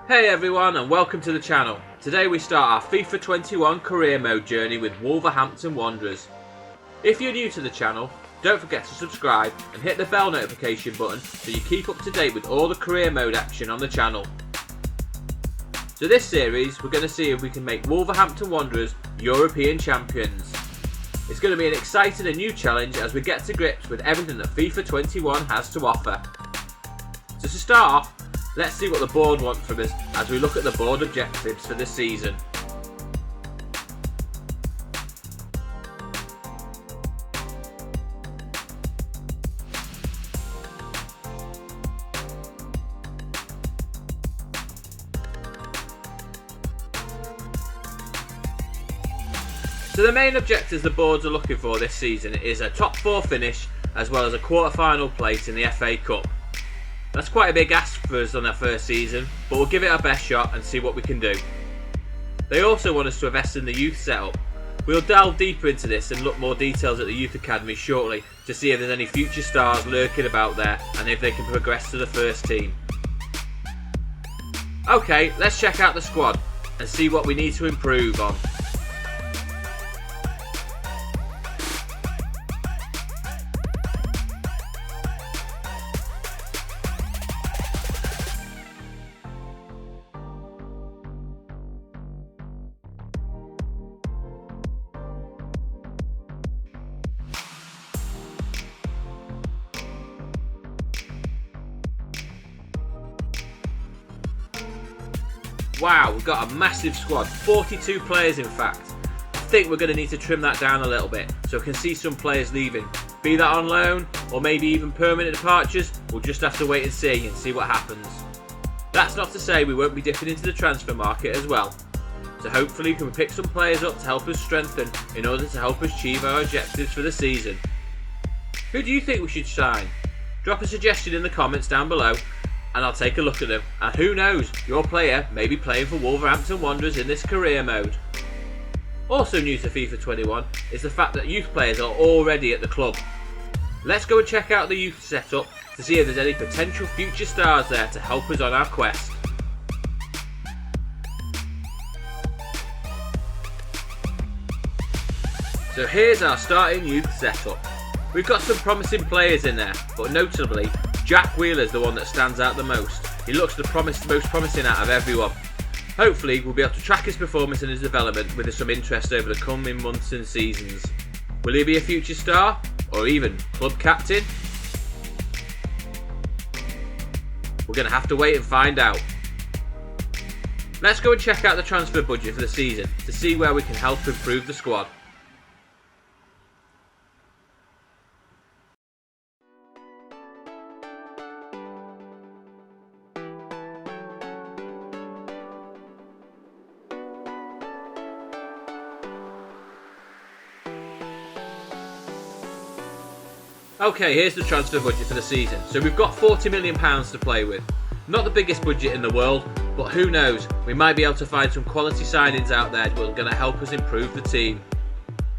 Hey everyone and welcome to the channel. Today we start our FIFA 21 career mode journey with Wolverhampton Wanderers. If you're new to the channel, don't forget to subscribe and hit the bell notification button so you keep up to date with all the career mode action on the channel. So this series we're going to see if we can make Wolverhampton Wanderers European champions. It's going to be an exciting and new challenge as we get to grips with everything that FIFA 21 has to offer. So to start off, let's see what the board wants from us as we look at the board objectives for this season. So the main objectives the boards are looking for this season is a top 4 finish as well as a quarter-final place in the FA Cup. That's quite a big ask for us on our first season, but we'll give it our best shot and see what we can do. They also want us to invest in the youth setup. We'll delve deeper into this and look more details at the youth academy shortly to see if there's any future stars lurking about there and if they can progress to the first team. Okay, let's check out the squad and see what we need to improve on. Wow, we've got a massive squad, 42 players in fact. I think we're going to need to trim that down a little bit so we can see some players leaving. Be that on loan or maybe even permanent departures, we'll just have to wait and see what happens. That's not to say we won't be dipping into the transfer market as well. So hopefully we can pick some players up to help us strengthen in order to help us achieve our objectives for the season. Who do you think we should sign? Drop a suggestion in the comments down below and I'll take a look at them, and who knows, your player may be playing for Wolverhampton Wanderers in this career mode. Also new to FIFA 21 is the fact that youth players are already at the club. Let's go and check out the youth setup to see if there's any potential future stars there to help us on our quest. So here's our starting youth setup. We've got some promising players in there, but notably Jack Wheeler's the one that stands out the most. He looks the most promising out of everyone. Hopefully we'll be able to track his performance and his development with some interest over the coming months and seasons. Will he be a future star or even club captain? We're going to have to wait and find out. Let's go and check out the transfer budget for the season to see where we can help improve the squad. Okay, here's the transfer budget for the season. So we've got £40 million to play with. Not the biggest budget in the world, but who knows, we might be able to find some quality signings out there that are going to help us improve the team.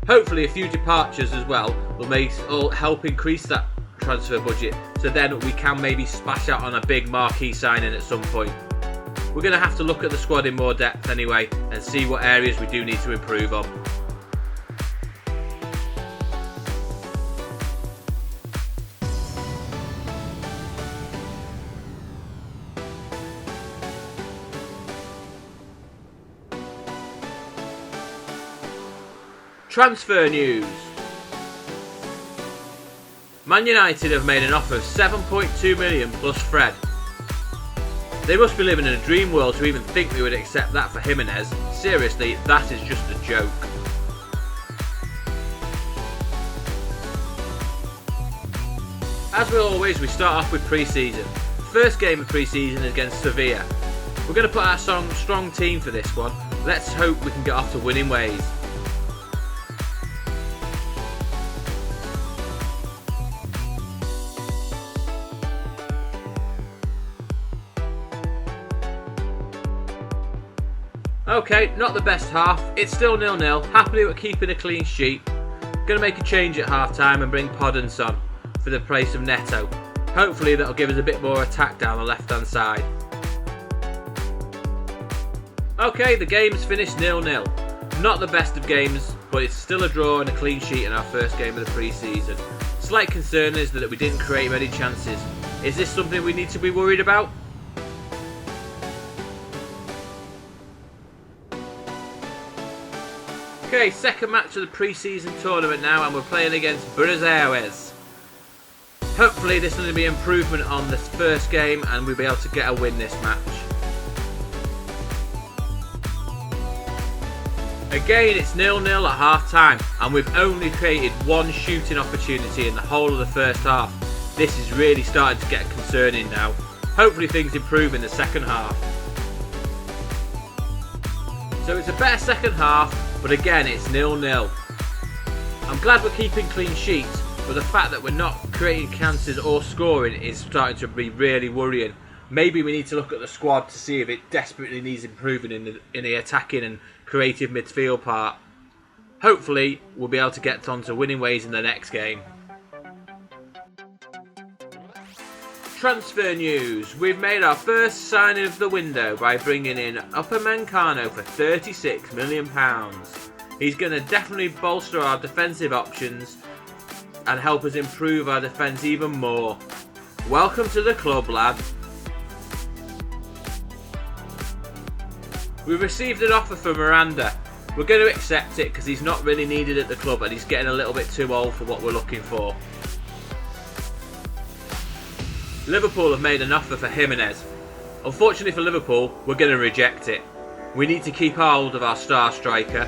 Hopefully a few departures as well will help increase that transfer budget, so then we can maybe splash out on a big marquee signing at some point. We're going to have to look at the squad in more depth anyway and see what areas we do need to improve on. Transfer news. Man United have made an offer of 7.2 million plus Fred. They must be living in a dream world to even think we would accept that for Jimenez. Seriously, that is just a joke. As we always, we start off with pre-season. First game of pre-season is against Sevilla. We're going to put our strong team for this one. Let's hope we can get off to winning ways. Okay, not the best half. It's still 0-0. Happily we're keeping a clean sheet. Going to make a change at half time and bring Podence on for the place of Neto. Hopefully that'll give us a bit more attack down the left hand side. Okay, the game's finished 0-0. Not the best of games, but it's still a draw and a clean sheet in our first game of the pre-season. Slight concern is that we didn't create many chances. Is this something we need to be worried about? Okay, second match of the pre-season tournament now, and we're playing against Wolverhampton. Hopefully this will be an improvement on this first game and we'll be able to get a win this match. Again, it's 0-0 at half time, and we've only created one shooting opportunity in the whole of the first half. This is really starting to get concerning now. Hopefully things improve in the second half. So it's a better second half, but again it's 0-0. I'm glad we're keeping clean sheets, but the fact that we're not creating chances or scoring is starting to be really worrying. Maybe we need to look at the squad to see if it desperately needs improving in the attacking and creative midfield part. Hopefully we'll be able to get on to winning ways in the next game. Transfer news. We've made our first signing of the window by bringing in EP1 for £36 million. He's going to definitely bolster our defensive options and help us improve our defence even more. Welcome to the club, lad. We've received an offer from Miranda. We're going to accept it because he's not really needed at the club and he's getting a little bit too old for what we're looking for. Liverpool have made an offer for Jimenez. Unfortunately for Liverpool, we're going to reject it. We need to keep hold of our star striker.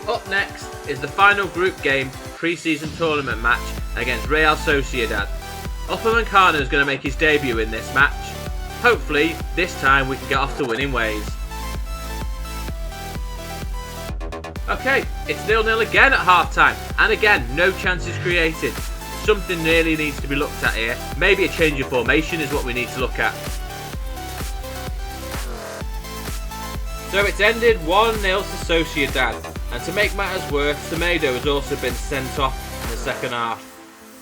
Up next is the final group game pre-season tournament match against Real Sociedad. EP1 is going to make his debut in this match. Hopefully, this time we can get off to winning ways. Okay, it's 0-0 again at half time, and again, no chances created. Something really needs to be looked at here. Maybe a change of formation is what we need to look at. So it's ended 1-0 to Sociedad, and to make matters worse, Semedo has also been sent off in the second half.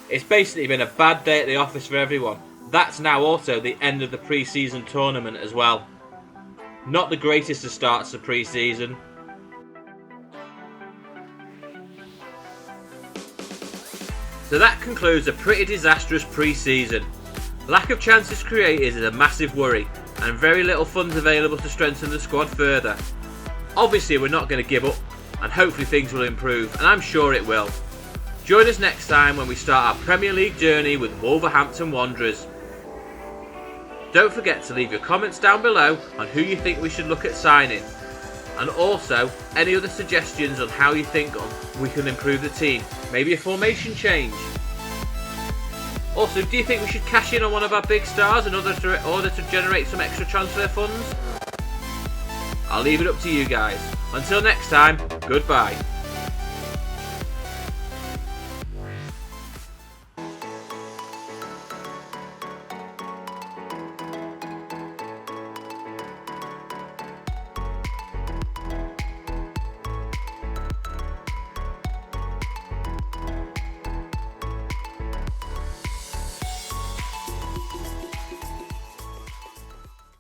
It's basically been a bad day at the office for everyone. That's now also the end of the pre-season tournament as well. Not the greatest of starts to pre-season. So that concludes a pretty disastrous pre-season. Lack of chances created is a massive worry, and very little funds available to strengthen the squad further. Obviously we're not going to give up, and hopefully things will improve, and I'm sure it will. Join us next time when we start our Premier League journey with Wolverhampton Wanderers. Don't forget to leave your comments down below on who you think we should look at signing, and also any other suggestions on how you think we can improve the team. Maybe a formation change. Also, do you think we should cash in on one of our big stars in order to generate some extra transfer funds? I'll leave it up to you guys. Until next time, goodbye.